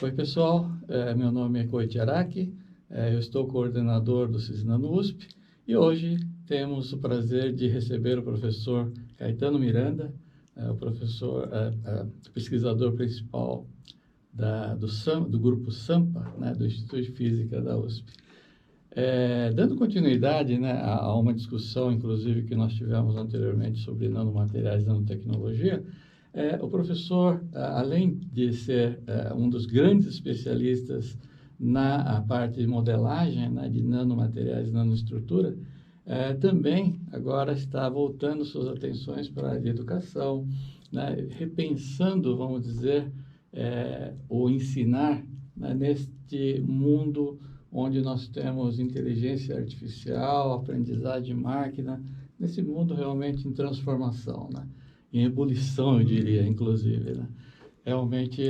Oi, pessoal, meu nome é Koichi Araki, eu estou coordenador do CISNA no USP e hoje temos o prazer de receber o professor Caetano Miranda, o professor pesquisador principal do grupo SAMPA, né, do Instituto de Física da USP. Dando continuidade, né, a uma discussão, inclusive, que nós tivemos anteriormente sobre nanomateriais e nanotecnologia, o professor, além de ser um dos grandes especialistas na parte de modelagem, né, de nanomateriais e nanoestrutura, também agora está voltando suas atenções para a área de educação, né, repensando, vamos dizer, o ensinar, né, neste mundo onde nós temos inteligência artificial, aprendizagem de máquina, nesse mundo realmente em transformação, né? Em ebulição, eu diria, inclusive, né? Realmente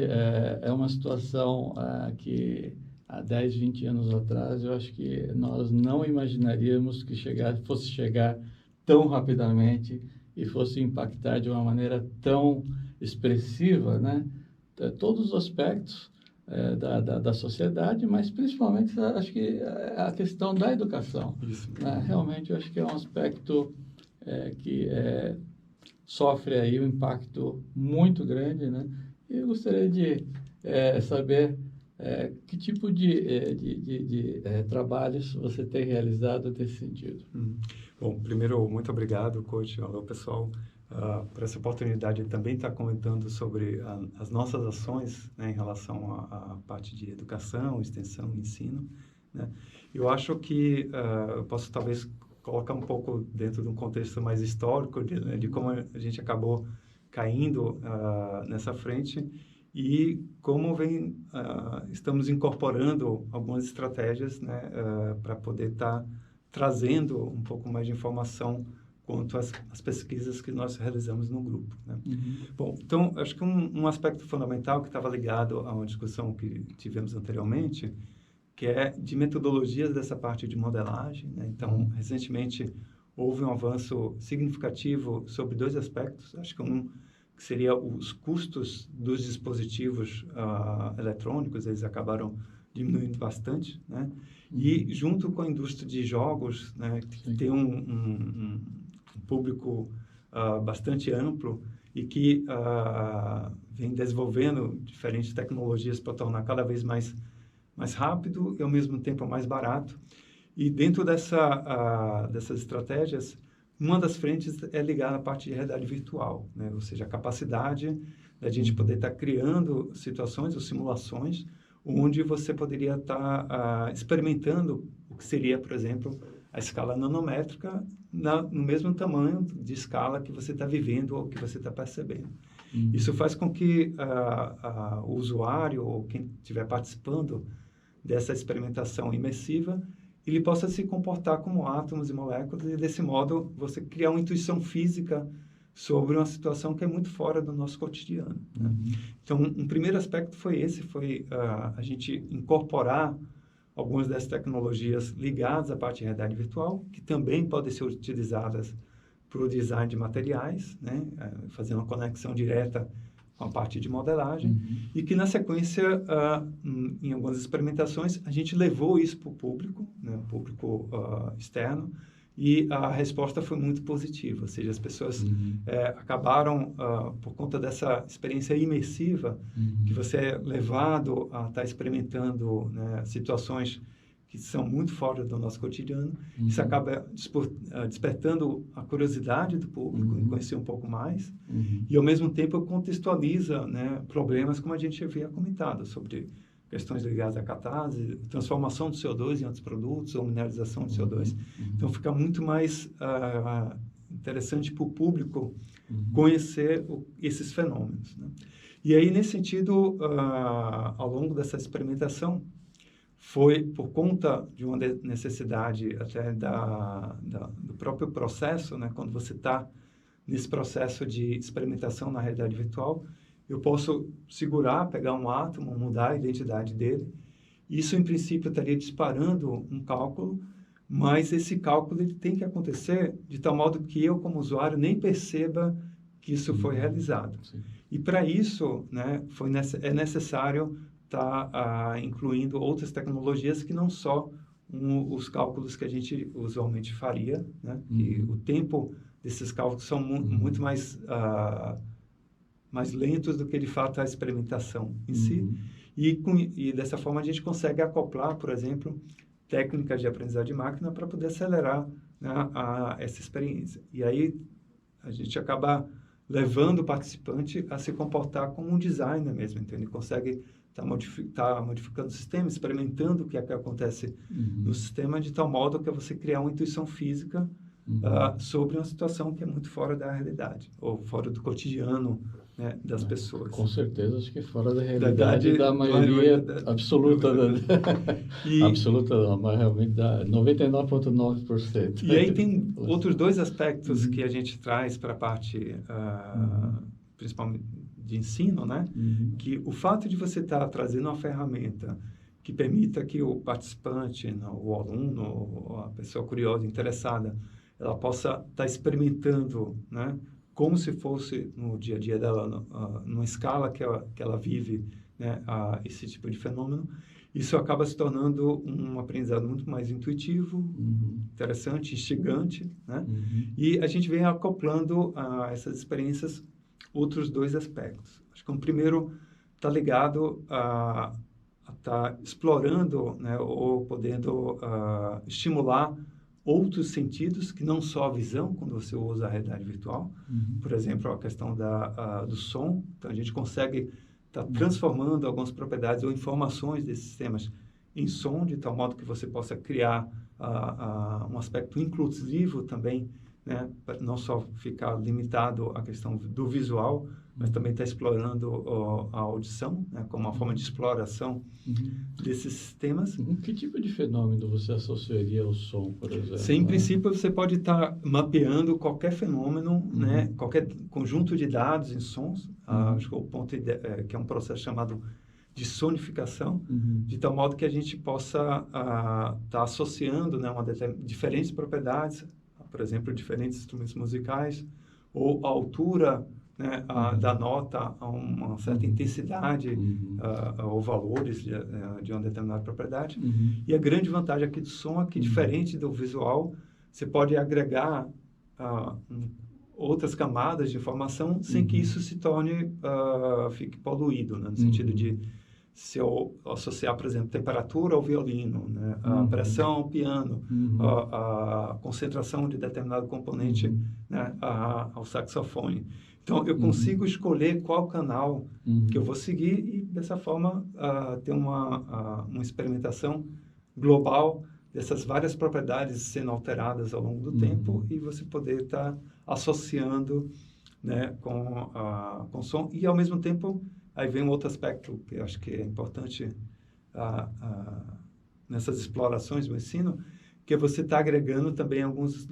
é uma situação que há 10, 20 anos atrás, eu acho que nós não imaginaríamos que fosse chegar tão rapidamente e fosse impactar de uma maneira tão expressiva, né? Todos os aspectos da sociedade, mas principalmente acho que a questão da educação. Isso. Né? Realmente eu acho que é um aspecto que sofre aí um impacto muito grande, né? E eu gostaria de saber que tipo de trabalhos você tem realizado nesse sentido. Bom, primeiro, muito obrigado, Coach. Alô, pessoal, por essa oportunidade de também estar comentando sobre as nossas ações, né, em relação à parte de educação, extensão e ensino, né? Eu acho que eu posso talvez colocar um pouco dentro de um contexto mais histórico de como a gente acabou caindo nessa frente e como estamos incorporando algumas estratégias, né, para poder estar trazendo um pouco mais de informação quanto às pesquisas que nós realizamos no grupo, né? Uhum. Bom, então, acho que um aspecto fundamental que estava ligado a uma discussão que tivemos anteriormente, que é de metodologias dessa parte de modelagem, né? Então, recentemente, houve um avanço significativo sobre dois aspectos. Acho que que seria os custos dos dispositivos eletrônicos, eles acabaram diminuindo bastante, né? E junto com a indústria de jogos, né, que tem um público bastante amplo e que vem desenvolvendo diferentes tecnologias para tornar cada vez mais rápido e, ao mesmo tempo, mais barato. E dentro dessas estratégias, uma das frentes é ligada à parte de realidade virtual, né? Ou seja, a capacidade da gente poder estar criando situações ou simulações onde você poderia estar experimentando o que seria, por exemplo, a escala nanométrica no mesmo tamanho de escala que você está vivendo ou que você está percebendo. Isso faz com que o usuário ou quem estiver participando dessa experimentação imersiva, ele possa se comportar como átomos e moléculas e, desse modo, você criar uma intuição física sobre uma situação que é muito fora do nosso cotidiano, né? Então, um primeiro aspecto foi a gente incorporar algumas dessas tecnologias ligadas à parte de realidade virtual, que também podem ser utilizadas para o design de materiais, né? Fazer uma conexão direta com a parte de modelagem, e que, na sequência, em algumas experimentações, a gente levou isso para o público, né? O público externo, e a resposta foi muito positiva, ou seja, as pessoas acabaram, por conta dessa experiência imersiva, que você é levado a estar experimentando, né, situações que são muito fora do nosso cotidiano, isso acaba despertando a curiosidade do público em conhecer um pouco mais, e, ao mesmo tempo, contextualiza, né, problemas como a gente havia comentado, sobre questões ligadas à catálise, transformação do CO2 em outros produtos, ou mineralização de CO2. Então, fica muito mais interessante para o público conhecer esses fenômenos, né? E aí, nesse sentido, ao longo dessa experimentação, foi por conta de uma necessidade até do próprio processo, né? Quando você está nesse processo de experimentação na realidade virtual, eu posso segurar, pegar um átomo, mudar a identidade dele. Isso, em princípio, estaria disparando um cálculo, mas esse cálculo ele tem que acontecer de tal modo que eu, como usuário, nem perceba que isso foi realizado. Sim. E, para isso, né, é necessário estar incluindo outras tecnologias que não só os cálculos que a gente usualmente faria, né? Que o tempo desses cálculos são muito mais lentos do que, de fato, a experimentação em si. E dessa forma, a gente consegue acoplar, por exemplo, técnicas de aprendizagem de máquina para poder acelerar, né, essa experiência. E aí, a gente acaba levando o participante a se comportar como um designer mesmo, então ele consegue estar modificando o sistema, experimentando o que é que acontece no sistema, de tal modo que você criar uma intuição física sobre uma situação que é muito fora da realidade, ou fora do cotidiano, né, das pessoas. Com certeza, acho que fora da realidade da maioria absoluta. Absoluta não, mas realmente dá 99,9%. E aí tem outros dois aspectos que a gente traz para a parte, principalmente de ensino, né? Que o fato de você estar trazendo uma ferramenta que permita que o participante, o aluno, ou a pessoa curiosa, interessada, ela possa estar experimentando, né, como se fosse no dia a dia dela, numa escala que ela vive, né, esse tipo de fenômeno, isso acaba se tornando um aprendizado muito mais intuitivo, interessante, instigante, né? E a gente vem acoplando a essas experiências outros dois aspectos. Acho que o primeiro está ligado a estar explorando, né, ou podendo estimular outros sentidos que não só a visão, quando você usa a realidade virtual. Por exemplo, a questão do som. Então, a gente consegue estar transformando algumas propriedades ou informações desses sistemas em som, de tal modo que você possa criar um aspecto inclusivo também, né, para não só ficar limitado à questão do visual, mas também está explorando a audição, né, como uma forma de exploração desses sistemas. Que tipo de fenômeno você associaria ao som, por exemplo? Em princípio, você pode estar mapeando qualquer fenômeno, né, qualquer conjunto de dados em sons. Acho que o ponto que é um processo chamado de sonificação, de tal modo que a gente possa estar associando, né, diferentes propriedades, por exemplo, diferentes instrumentos musicais, ou a altura, né, da nota a uma certa intensidade, ou valores de uma determinada propriedade. E a grande vantagem aqui do som é que, diferente do visual, você pode agregar outras camadas de informação sem que isso se torne, fique poluído, né, no sentido de, se eu associar, por exemplo, temperatura ao violino, né, a pressão ao piano, a concentração de determinado componente, né, ao saxofone. Então, eu consigo escolher qual canal que eu vou seguir e, dessa forma, ter uma experimentação global dessas várias propriedades sendo alteradas ao longo do tempo, e você poder estar associando, né, com som. E, ao mesmo tempo, aí vem um outro aspecto que eu acho que é importante nessas explorações do ensino, que é você estar agregando também alguns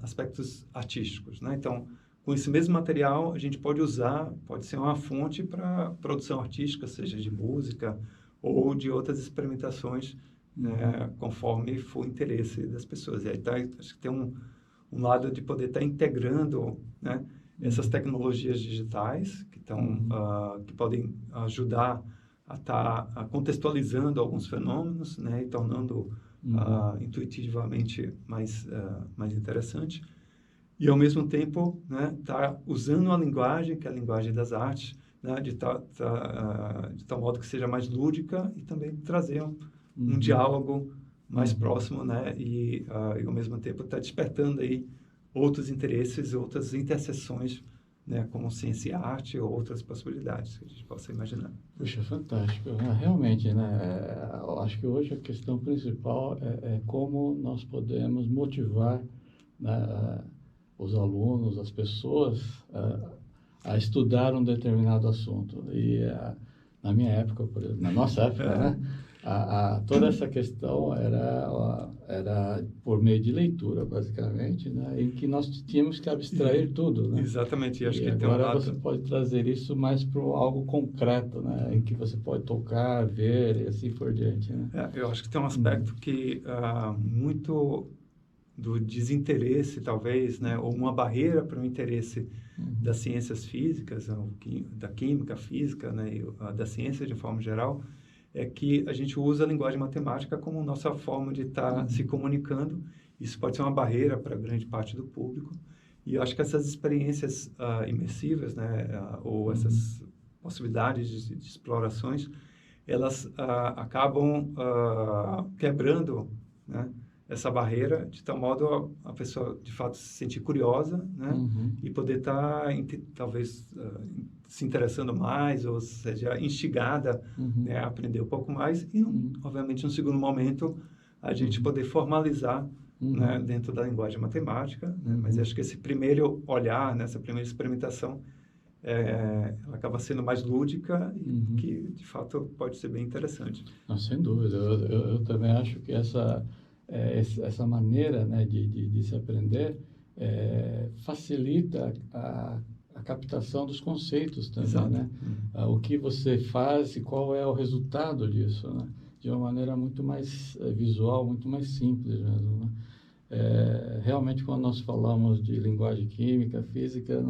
aspectos artísticos, né? Então, com esse mesmo material, a gente pode usar, pode ser uma fonte para produção artística, seja de música ou de outras experimentações, né, conforme for o interesse das pessoas. E aí acho que tem um lado de poder estar integrando, né, essas tecnologias digitais que podem ajudar a estar contextualizando alguns fenômenos, né, e tornando intuitivamente mais interessante. E, ao mesmo tempo, né, tá usando uma linguagem, que é a linguagem das artes, né, de tal modo que seja mais lúdica e também trazer um diálogo mais próximo, né, e, ao mesmo tempo, está despertando aí outros interesses, outras interseções, né, como ciência e arte ou outras possibilidades que a gente possa imaginar. Puxa, fantástico. Realmente, né, eu acho que hoje a questão principal é como nós podemos motivar, né, os alunos, as pessoas, a estudar um determinado assunto. E na minha época, na nossa época, né, Toda essa questão era por meio de leitura, basicamente, né? Em que nós tínhamos que abstrair tudo, né? Exatamente. E acho E que tem um agora lado... você pode trazer isso mais para algo concreto, né? Em que você pode tocar, ver e assim por diante, né? Eu acho que tem um aspecto que muito do desinteresse, talvez, né? Ou uma barreira para o interesse das ciências físicas, da química, física, né? E da ciência de forma geral, é que a gente usa a linguagem matemática como nossa forma de estar se comunicando. Isso pode ser uma barreira para grande parte do público. E eu acho que essas experiências imersivas, né? Ou essas possibilidades de explorações, elas acabam quebrando, né, essa barreira, de tal modo a pessoa, de fato, se sentir curiosa, né, e poder estar, talvez, se interessando mais, ou seja, instigada, né, a aprender um pouco mais, e, obviamente, no segundo momento, a gente poder formalizar, né, dentro da linguagem matemática, né, mas acho que esse primeiro olhar, nessa primeira experimentação, ela acaba sendo mais lúdica e que, de fato, pode ser bem interessante. Não, sem dúvida. Eu também acho que essa maneira, né, de se aprender facilita a captação dos conceitos também, Exato. né? O que você faz e qual é o resultado disso, né? De uma maneira muito mais visual, muito mais simples mesmo, né? Realmente, quando nós falamos de linguagem química, física,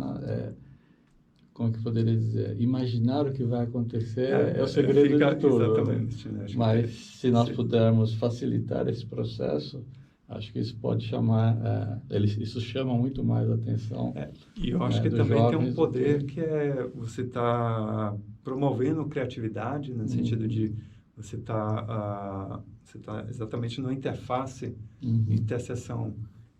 como que eu poderia dizer? Imaginar o que vai acontecer é o segredo de tudo. Exatamente. Né? Mas se nós pudermos facilitar esse processo, acho que isso pode chamar, isso chama muito mais a atenção. E eu acho que também tem um poder que é você estar promovendo criatividade, no sentido de você tá exatamente numa interface, interseção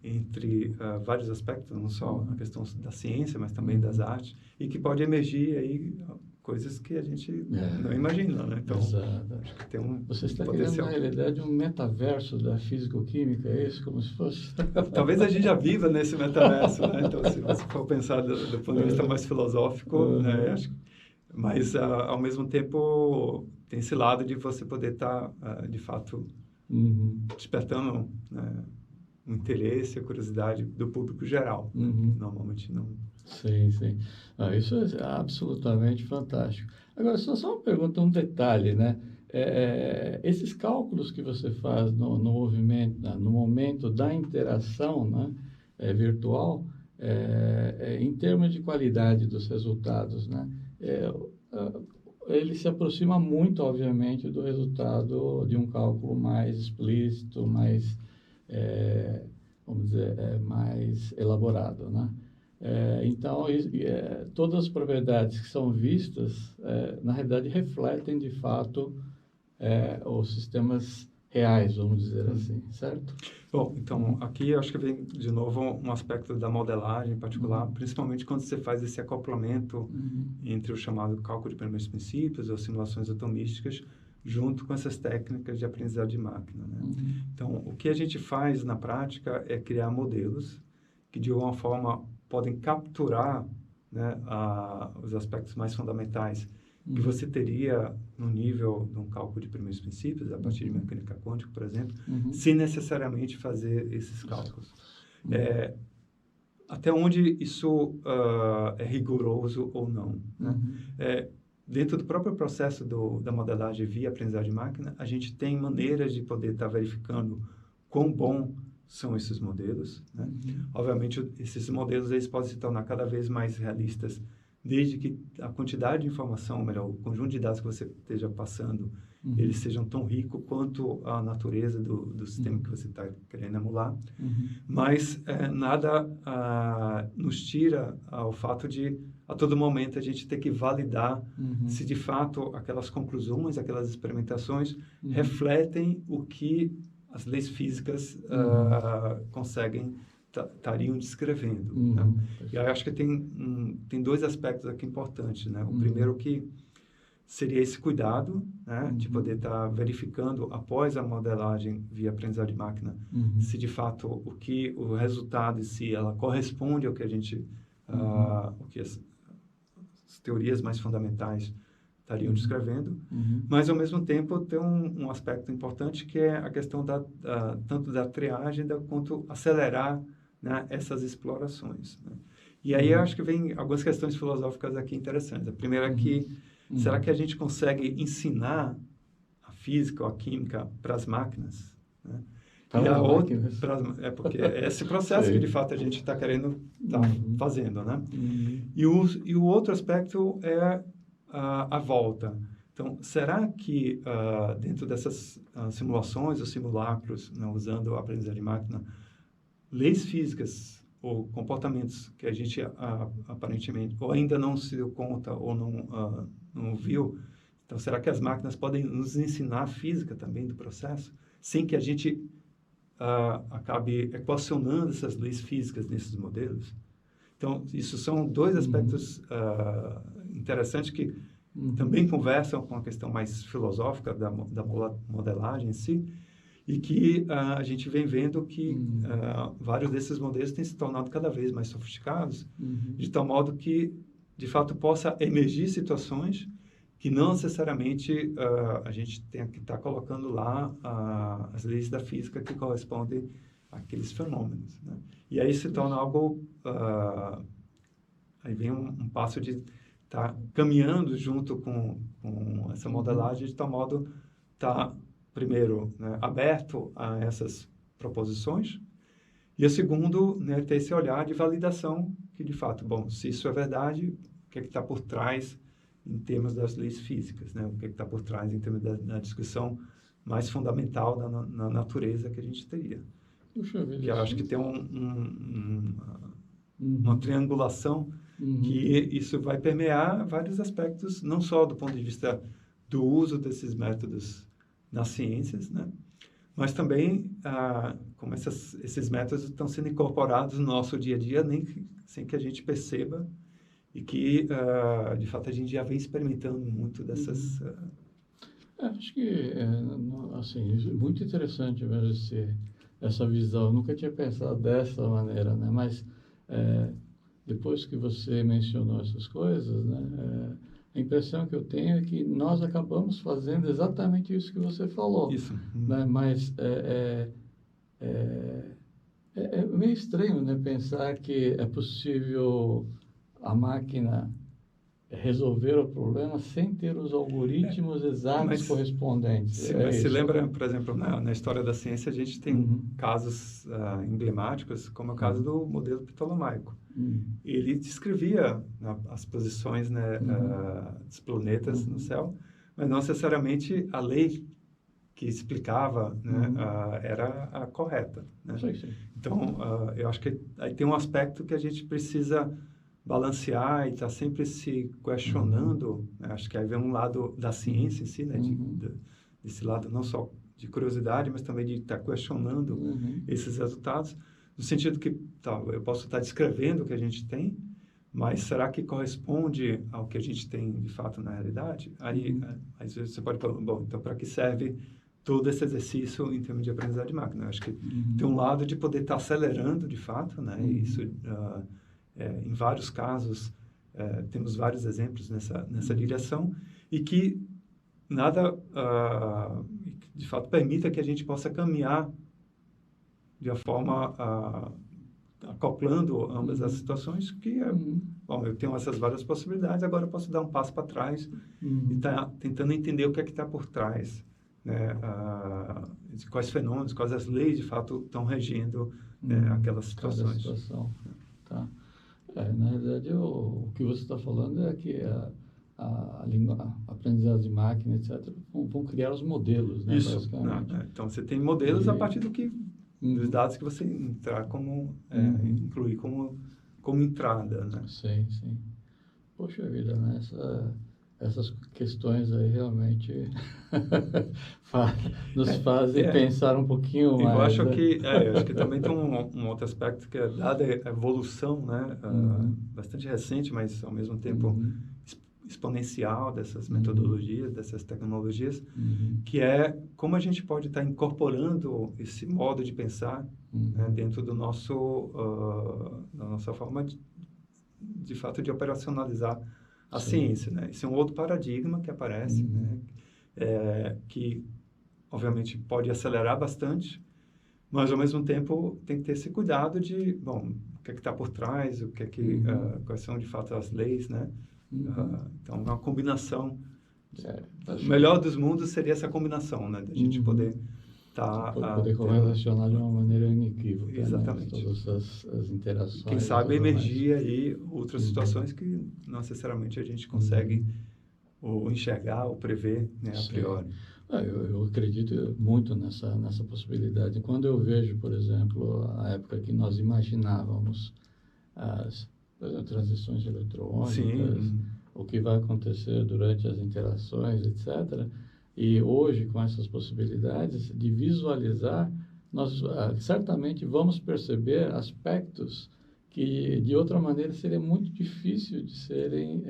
entre vários aspectos, não só a questão da ciência, mas também das artes, e que pode emergir aí coisas que a gente não imagina, né? Então, acho que tem Você está potencial. criando, na realidade, um metaverso da físico-química, é isso? Como se fosse... Talvez a gente já viva nesse metaverso, né? Então, se você for pensar do ponto de vista mais filosófico, né? Mas, ao mesmo tempo, tem esse lado de você poder estar, de fato, despertando, né, o interesse, a curiosidade do público geral. Né? Normalmente não... Sim, sim. Isso é absolutamente fantástico. Agora, só uma pergunta, um detalhe, né? Esses cálculos que você faz no movimento, no momento da interação, né, virtual, em termos de qualidade dos resultados, né? Ele se aproxima muito, obviamente, do resultado de um cálculo mais explícito, mais, vamos dizer, mais elaborado, né? Então, todas as propriedades que são vistas, na realidade, refletem, de fato, os sistemas reais, vamos dizer assim, certo? Bom, então, aqui eu acho que vem, de novo, um aspecto da modelagem em particular, principalmente quando você faz esse acoplamento entre o chamado cálculo de primeiros princípios ou simulações atomísticas, junto com essas técnicas de aprendizado de máquina, né? Então, o que a gente faz na prática é criar modelos que, de alguma forma, podem capturar, né, os aspectos mais fundamentais que você teria no nível de um cálculo de primeiros princípios, a partir de mecânica quântica, por exemplo, sem necessariamente fazer esses cálculos. Até onde isso é rigoroso ou não, né? Dentro do próprio processo da modelagem via aprendizagem de máquina, a gente tem maneiras de poder estar verificando quão bom são esses modelos, né? Obviamente, esses modelos eles podem se tornar cada vez mais realistas, desde que a quantidade de informação, ou melhor, o conjunto de dados que você esteja passando, eles sejam tão ricos quanto a natureza do sistema que você está querendo emular. Mas nada nos tira ao fato de, a todo momento, a gente ter que validar se, de fato, aquelas conclusões, aquelas experimentações refletem o que as leis físicas estariam descrevendo. Né? E aí eu acho que tem dois aspectos aqui importantes, né? O primeiro que seria esse cuidado, né, de poder estar verificando após a modelagem via aprendizado de máquina se de fato o resultado em si ela corresponde ao que a gente o que as teorias mais fundamentais estariam descrevendo, mas, ao mesmo tempo, tem um aspecto importante que é a questão tanto da triagem quanto acelerar, né, essas explorações, né? E aí eu acho que vem algumas questões filosóficas aqui interessantes. A primeira é que, será que a gente consegue ensinar a física ou a química para as máquinas, né? E a outra, porque é esse processo que, de fato, a gente está querendo fazendo, né? E o outro aspecto é a volta. Então, será que dentro dessas simulações ou simulacros, né, usando a aprendizagem de máquina, leis físicas ou comportamentos que a gente aparentemente ou ainda não se deu conta ou não viu, então será que as máquinas podem nos ensinar a física também do processo, sem que a gente acabe equacionando essas leis físicas nesses modelos? Então, isso são dois aspectos interessantes que também conversam com a questão mais filosófica da modelagem em si, e que a gente vem vendo que vários desses modelos têm se tornado cada vez mais sofisticados, de tal modo que, de fato, possa emergir situações que não necessariamente a gente tenha que estar colocando lá as leis da física que correspondem àqueles fenômenos, né? E aí se torna algo... aí vem um passo de estar caminhando junto com essa modelagem, de tal modo estar, primeiro, né, aberto a essas proposições, e, segundo, né, ter esse olhar de validação que, de fato, bom, se isso é verdade, o que é que está por trás em termos das leis físicas, né? O que é que está por trás em termos da discussão mais fundamental na natureza que a gente teria. Puxa vida, que eu acho que tem uma triangulação que isso vai permear vários aspectos, não só do ponto de vista do uso desses métodos nas ciências, né? Mas também como esses métodos estão sendo incorporados no nosso dia a dia, sem que a gente perceba, e que, de fato, a gente já vem experimentando muito dessas... Acho que, assim, muito interessante mesmo essa visão. Eu nunca tinha pensado dessa maneira, né? Mas depois que você mencionou essas coisas, né? A impressão que eu tenho é que nós acabamos fazendo exatamente isso que você falou. Isso. Né? Mas é meio estranho, né? Pensar que é possível a máquina resolver o problema sem ter os algoritmos exatos correspondentes. Mas se lembra, por exemplo, na história da ciência, a gente tem casos emblemáticos, como é o caso do modelo ptolomaico. Ele descrevia as posições, né, dos planetas no céu, mas não necessariamente a lei que explicava, né, era a correta, né? Sim. Então, eu acho que aí tem um aspecto que a gente precisa balancear e estar sempre se questionando, né? Acho que aí vem um lado da ciência em si, né? Desse lado não só de curiosidade, mas também de estar questionando esses resultados, no sentido que eu posso estar descrevendo o que a gente tem, mas será que corresponde ao que a gente tem de fato na realidade? Aí, às vezes você pode falar, bom, então para que serve todo esse exercício em termos de aprendizagem de máquina? Eu acho que tem um lado de poder estar acelerando de fato, né? Isso, em vários casos, temos vários exemplos nessa direção, e que nada, de fato, permita que a gente possa caminhar de uma forma acoplando ambas as situações, que bom, eu tenho essas várias possibilidades, agora eu posso dar um passo para trás e estar tentando entender o que é que está por trás, né? Quais fenômenos, quais as leis, de fato, estão regendo aquelas situações. Tá. Na verdade, o que você está falando é que a aprendizagem de máquina, etc., vão criar os modelos, né? Isso. Então, você tem modelos a partir dos dados que você entrar incluir como entrada, né? Sim. Poxa vida, né? Essas questões aí realmente nos fazem pensar um pouquinho mais. Eu acho que também tem um outro aspecto que é, dada a evolução, né, bastante recente, mas ao mesmo tempo exponencial dessas metodologias, dessas tecnologias, que é como a gente pode estar incorporando esse modo de pensar, né, dentro da nossa forma de fato de operacionalizar a Sim. ciência, né? Esse é um outro paradigma que aparece, né? Que, obviamente, pode acelerar bastante, mas, ao mesmo tempo, tem que ter esse cuidado de, bom, o que é que está por trás, o que é que, quais são, de fato, as leis, né? Então, uma combinação. O melhor dos mundos seria essa combinação, né? Da gente poder poder correlacionar de uma maneira inequívoca, exatamente. Né? Todas as interações. Quem sabe e emergir aí outras situações que não necessariamente a gente consegue ou enxergar ou prever, né, a priori. Eu acredito muito nessa possibilidade. Quando eu vejo, por exemplo, a época que nós imaginávamos por exemplo, transições eletrônicas, o que vai acontecer durante as interações, etc. E hoje, com essas possibilidades de visualizar, nós certamente vamos perceber aspectos que, de outra maneira, seria muito difícil de serem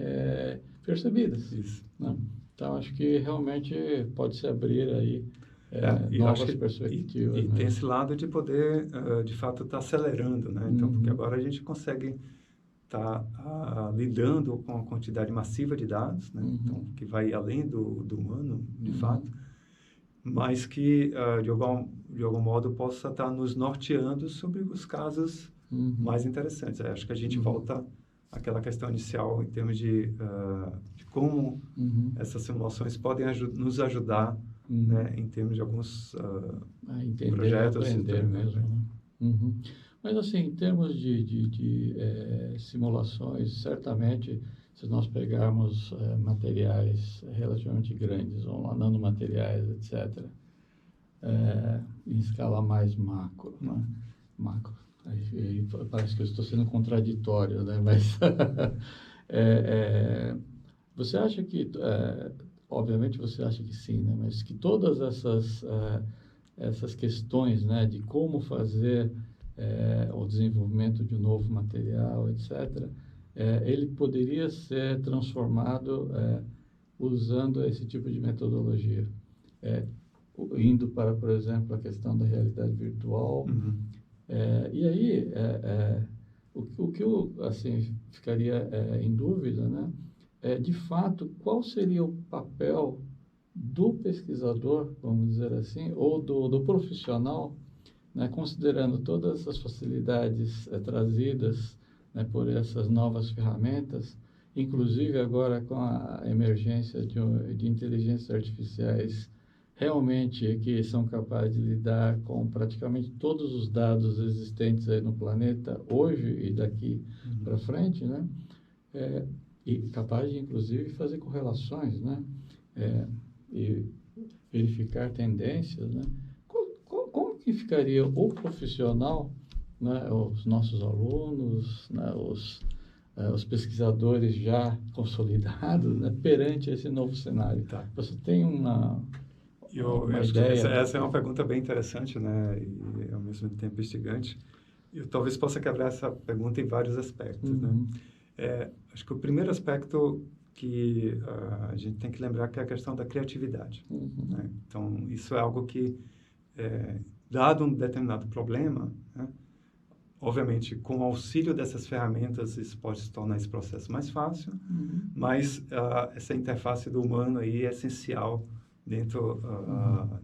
percebidas. Isso. Né? Então, acho que realmente pode se abrir aí novas perspectivas. E tem esse lado de poder, de fato, estar acelerando, né? Então, porque agora a gente consegue estar lidando com a quantidade massiva de dados, né? Então, que vai além do humano, de fato, mas que, de algum modo, possa estar nos norteando sobre os casos mais interessantes. Acho que a gente volta àquela questão inicial em termos de como essas simulações podem nos ajudar, né, em termos de alguns entender projetos. E aprender mesmo. Né? Mas, assim, em termos de simulações, certamente, se nós pegarmos materiais relativamente grandes, ou lá, nanomateriais, etc., em escala mais macro, né? Macro. Aí parece que eu estou sendo contraditório, né? Mas você acha que, obviamente você acha que sim, né? Mas que todas essas questões, né, de como fazer o desenvolvimento de um novo material, etc., ele poderia ser transformado usando esse tipo de metodologia. Indo para, por exemplo, a questão da realidade virtual. E aí, o que eu assim, ficaria em dúvida, né, de fato, qual seria o papel do pesquisador, vamos dizer assim, ou do profissional, né, considerando todas as facilidades trazidas, né, por essas novas ferramentas, inclusive agora com a emergência de inteligências artificiais realmente que são capazes de lidar com praticamente todos os dados existentes aí no planeta hoje e daqui para frente, né? E capaz de, inclusive, fazer correlações, né? E verificar tendências, né? Como que ficaria o profissional, né? Os nossos alunos, né? Os pesquisadores já consolidados, né? Perante esse novo cenário? Tá. Você tem uma acho ideia? Que essa é uma pergunta bem interessante, né? E, ao mesmo tempo, instigante. Eu talvez possa quebrar essa pergunta em vários aspectos, né? Acho que o primeiro aspecto que a gente tem que lembrar que é a questão da criatividade. Né? Então, isso é algo que, dado um determinado problema, né? Obviamente, com o auxílio dessas ferramentas, isso pode se tornar esse processo mais fácil, mas essa interface do humano aí é essencial dentro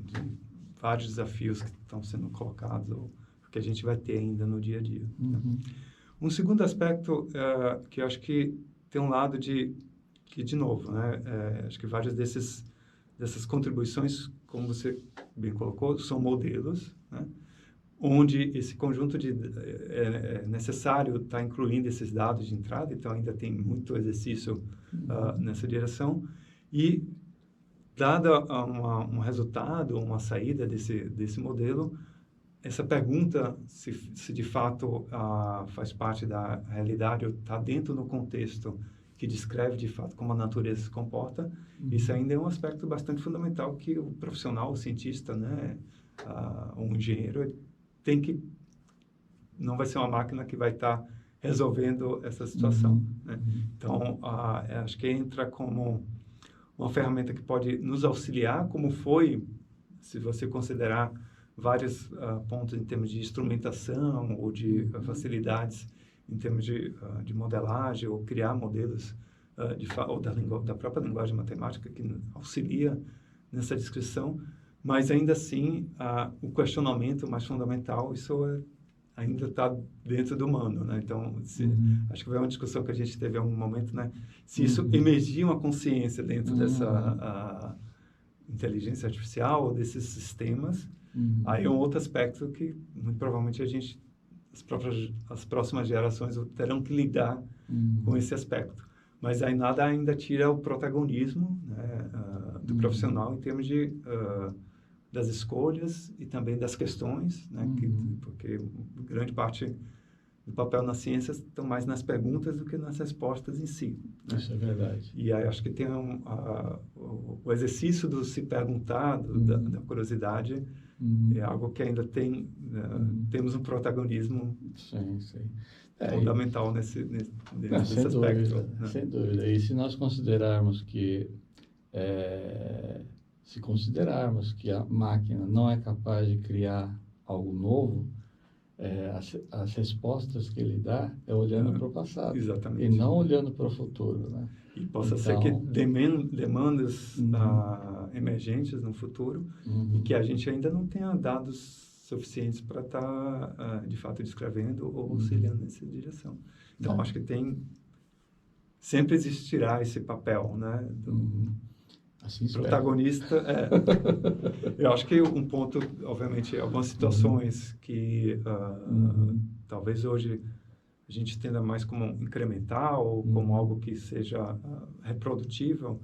de vários desafios que estão sendo colocados ou que a gente vai ter ainda no dia a dia. Né? Um segundo aspecto que eu acho que tem um lado de novo, né? Acho que várias dessas contribuições, como você bem colocou, são modelos, né? Onde esse conjunto é necessário estar incluindo esses dados de entrada, então ainda tem muito exercício nessa direção. E, dada um resultado, uma saída desse modelo, essa pergunta, se de fato faz parte da realidade ou está dentro do contexto que descreve de fato como a natureza se comporta, isso ainda é um aspecto bastante fundamental que o profissional, o cientista, né, um engenheiro, não vai ser uma máquina que vai estar resolvendo essa situação. Né? Então, acho que entra como uma ferramenta que pode nos auxiliar, como foi, se você considerar vários pontos em termos de instrumentação ou de facilidades em termos de modelagem ou criar modelos ou da própria linguagem matemática que auxilia nessa descrição, mas ainda assim o questionamento mais fundamental, ainda está dentro do humano, né? Então, acho que foi uma discussão que a gente teve em algum momento, né? Se isso emergir uma consciência dentro dessa inteligência artificial ou desses sistemas, aí é um outro aspecto que muito provavelmente as próximas gerações terão que lidar com esse aspecto. Mas aí nada ainda tira o protagonismo, né, do profissional em termos das escolhas e também das questões, né, porque grande parte do papel na ciência estão mais nas perguntas do que nas respostas em si. Né? Isso é verdade. E aí acho que tem o exercício do se perguntar, da curiosidade, é algo que ainda temos um protagonismo fundamental nesse aspecto. Dúvida, né? Sem dúvida. E se nós considerarmos que a máquina não é capaz de criar algo novo, as respostas que ele dá é olhando para o passado. Exatamente. E não olhando para o futuro, né? E possa ser que demandas emergentes no futuro e que a gente ainda não tenha dados suficientes para estar, de fato, descrevendo ou auxiliando nessa direção. Então, acho que sempre existirá esse papel, né? Assim protagonista. Eu acho que um ponto, obviamente, algumas situações que talvez hoje a gente entenda mais como incremental ou como algo que seja reprodutível,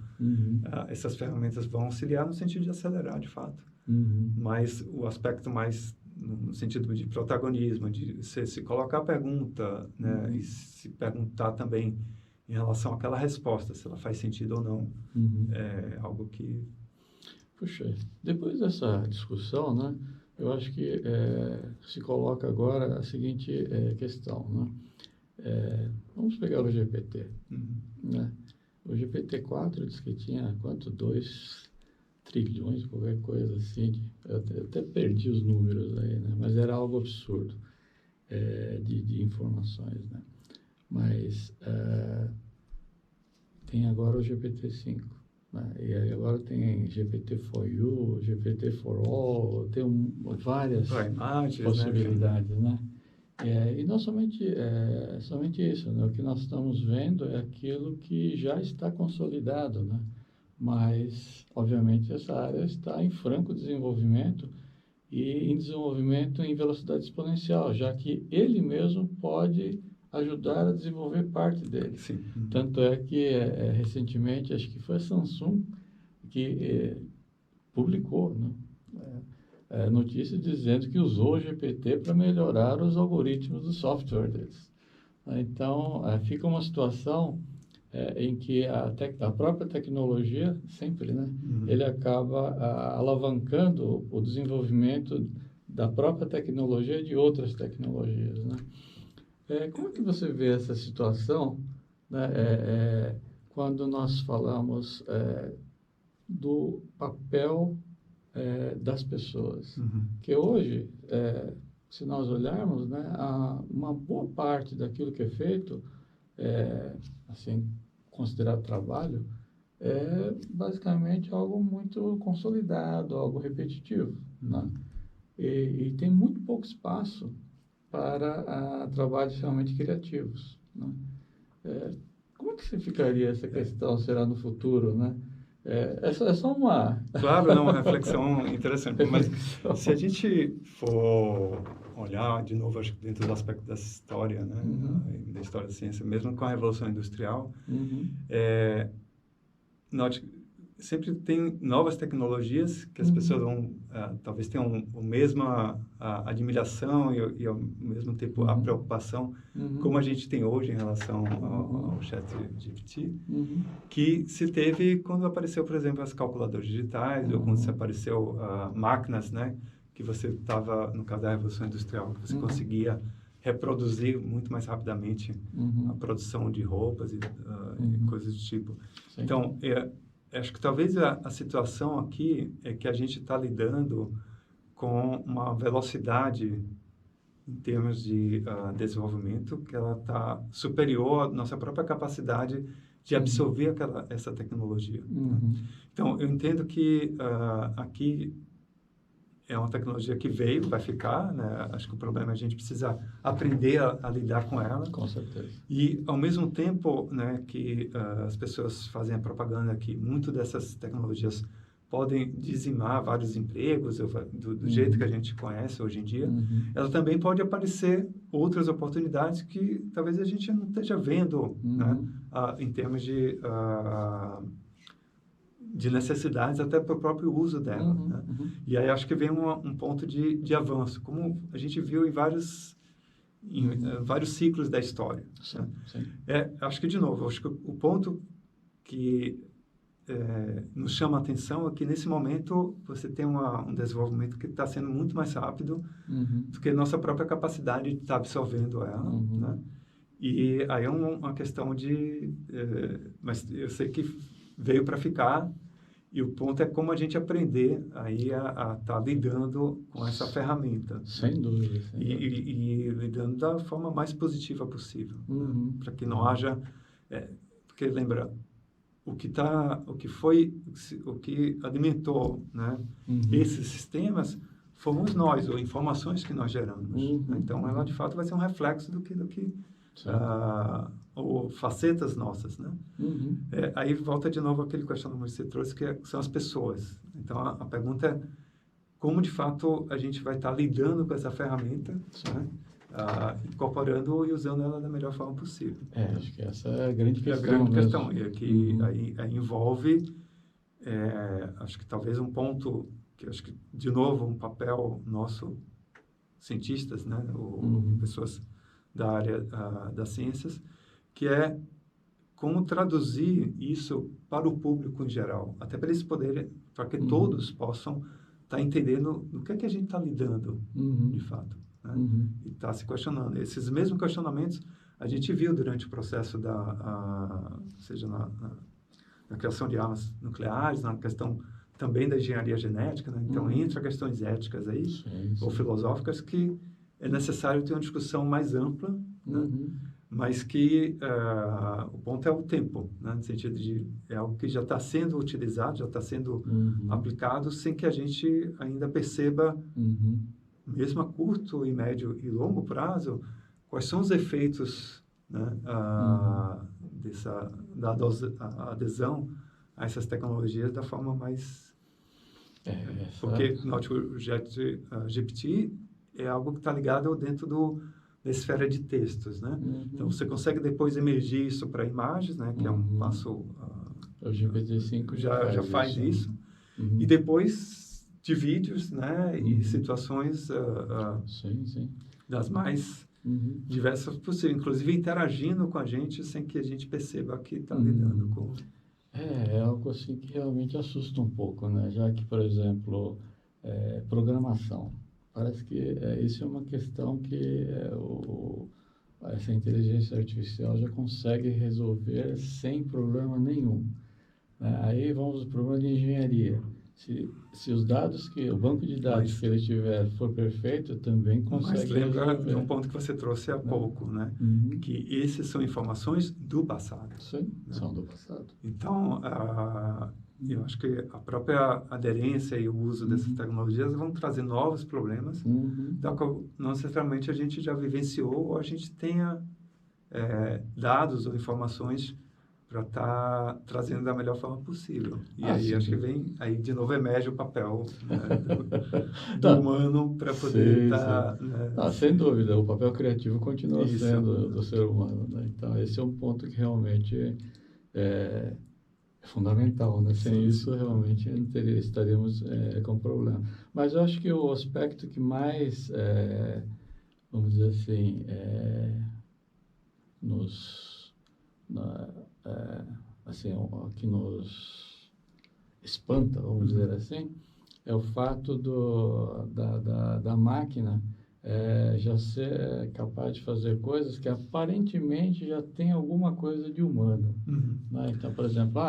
essas ferramentas vão auxiliar no sentido de acelerar, de fato. Mas o aspecto mais no sentido de protagonismo, de se colocar a pergunta, né, e se perguntar também em relação àquela resposta, se ela faz sentido ou não, é algo que... Puxa, depois dessa discussão, né, eu acho que se coloca agora a seguinte questão, né? Vamos pegar o GPT, né? O GPT-4 diz que tinha, 2 trilhões, qualquer coisa assim, eu até perdi os números aí, né? Mas era algo absurdo de informações, né? Mas tem agora o GPT-5, né? E aí agora tem GPT-4U, GPT-4All, tem várias possibilidades, né? E não somente isso, né? O que nós estamos vendo é aquilo que já está consolidado, né? Mas, obviamente, essa área está em franco desenvolvimento e em desenvolvimento em velocidade exponencial, já que ele mesmo pode ajudar a desenvolver parte dele. Sim. Tanto é que, recentemente, acho que foi a Samsung que publicou, né? Notícia dizendo que usou o GPT para melhorar os algoritmos do software deles. Então, fica uma situação em que a própria tecnologia, sempre, né? Ele acaba alavancando o desenvolvimento da própria tecnologia e de outras tecnologias, né? Como é que você vê essa situação, né? Quando nós falamos do papel das pessoas? Que hoje, se nós olharmos, né, uma boa parte daquilo que é feito, assim, considerado trabalho, é basicamente algo muito consolidado, algo repetitivo, né? E tem muito pouco espaço para trabalhos realmente criativos, né? Como é que se ficaria essa questão, será no futuro, né? É só uma... Claro, é uma reflexão interessante, mas se a gente for olhar, de novo, acho que dentro do aspecto da história, né, da história da ciência, mesmo com a Revolução Industrial, sempre tem novas tecnologias que as pessoas vão, talvez tenham a mesma admiração e ao mesmo tempo a preocupação, como a gente tem hoje em relação ao ChatGPT, que se teve quando apareceu, por exemplo, as calculadoras digitais, ou quando se apareceu máquinas, né, que você estava, no caso da Revolução Industrial, que você conseguia reproduzir muito mais rapidamente a produção de roupas e coisas do tipo. Sim. Então, acho que talvez a situação aqui é que a gente está lidando com uma velocidade em termos de desenvolvimento, que ela está superior à nossa própria capacidade de absorver essa tecnologia. Né? Então, eu entendo que aqui é uma tecnologia que veio, vai ficar, né? Acho que o problema é a gente precisa aprender a lidar com ela. Com certeza. E, ao mesmo tempo, né, que as pessoas fazem a propaganda que muito dessas tecnologias podem dizimar vários empregos do jeito que a gente conhece hoje em dia, ela também pode aparecer outras oportunidades que talvez a gente não esteja vendo, né, em termos de necessidades até para o próprio uso dela. Né? E aí acho que vem um ponto de avanço, como a gente viu em vários ciclos da história. Sim, né? sim. Acho que, de novo, acho que o ponto que nos chama a atenção é que, nesse momento, você tem um desenvolvimento que está sendo muito mais rápido do que a nossa própria capacidade de estar absorvendo ela. Né? E aí é uma questão mas eu sei que veio para ficar, e o ponto é como a gente aprender aí a estar lidando com essa ferramenta. Sem dúvida. E lidando da forma mais positiva possível. Né? Para que não haja... porque, lembra, o que alimentou, né, esses sistemas fomos nós, ou informações que nós geramos. Né? Então, ela, de fato, vai ser um reflexo do que ou facetas nossas, né? Aí volta de novo aquele questionamento que você trouxe, que são as pessoas. Então, a pergunta é como, de fato, a gente vai estar lidando com essa ferramenta, né? Incorporando e usando ela da melhor forma possível. Acho que essa é a grande questão. É a grande questão. E que aí envolve, acho que talvez um ponto, que acho que, de novo, um papel nosso, cientistas, né? Ou pessoas da área das ciências, que é como traduzir isso para o público em geral, até para eles poderem, para que todos possam estar entendendo no que é que a gente está lidando, de fato. Né? E está se questionando. Esses mesmos questionamentos a gente viu durante o processo seja na criação de armas nucleares, na questão também da engenharia genética, né? Então entra questões éticas aí, ou filosóficas, que é necessário ter uma discussão mais ampla, né? Mas que o ponto é o tempo, né? No sentido de é algo que já está sendo utilizado, já está sendo aplicado, sem que a gente ainda perceba, mesmo a curto e médio e longo prazo, quais são os efeitos, né, da adesão a essas tecnologias da forma mais... porque o GPT é algo que está ligado dentro da esfera de textos, né? Então, você consegue depois emergir isso para imagens, né? Que é um passo... o GPT-5 já faz isso. E depois de vídeos, né? E situações das mais diversas possíveis, inclusive interagindo com a gente sem que a gente perceba que está lidando com... É algo assim que realmente assusta um pouco, né? Já que, por exemplo, programação. Parece que isso é uma questão que essa inteligência artificial já consegue resolver sem problema nenhum. Né? Aí vamos ao problema de engenharia. Se os dados o banco de dados que ele tiver for perfeito, também consegue resolver. Mas lembra de um ponto que você trouxe há pouco, né? Que esses são informações do passado. Sim, né? São do passado. Então, eu acho que a própria aderência e o uso dessas tecnologias vão trazer novos problemas, da qual não necessariamente a gente já vivenciou ou a gente tenha dados ou informações para estar trazendo da melhor forma possível. E aí acho que de novo emerge o papel, né, do humano para poder estar... Né, sem dúvida, o papel criativo continua sendo do ser humano. Né? Então, esse é um ponto que realmente é fundamental. Né? Sem isso, realmente, estaríamos com problema. Mas eu acho que o aspecto que mais, vamos dizer assim, que nos espanta, vamos dizer assim, é o fato da máquina já ser capaz de fazer coisas que aparentemente já tem alguma coisa de humano. Né? Então, por exemplo,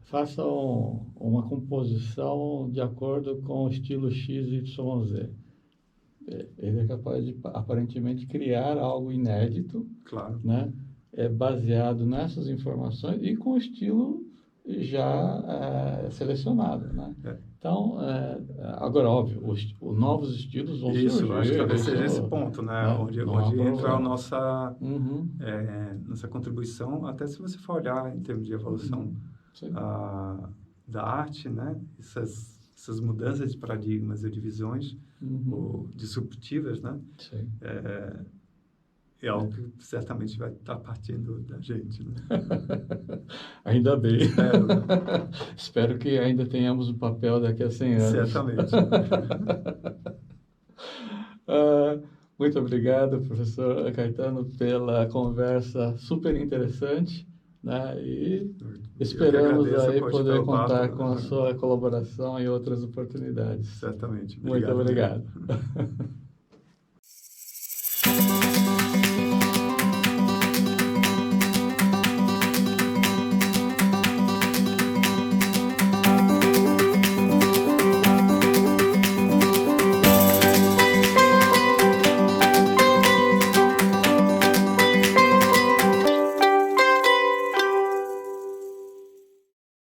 faça uma composição de acordo com o estilo XYZ. Ele é capaz de, aparentemente, criar algo inédito, Claro. né? Baseado nessas informações e com estilo já selecionado, né? Então, agora, óbvio, novos estilos vão surgir. Isso, acho que talvez seja esse isso, ponto, né? né? Onde Não há entra a problema. nossa, Uhum. nossa contribuição, até se você for olhar em termos de evolução Sim. da arte, né? Essas mudanças de paradigmas e de visões ou disruptivas, né? Sim. É algo que certamente vai estar partindo da gente, né? Ainda bem. Espero, né? Espero que ainda tenhamos o papel daqui a 100 anos. Certamente. Muito obrigado, professor Caetano, pela conversa super interessante, né? E esperamos agradeço, aí poxa, poder pelo contar papo. com a sua colaboração em outras oportunidades. Certamente. Muito Obrigado mesmo. obrigado.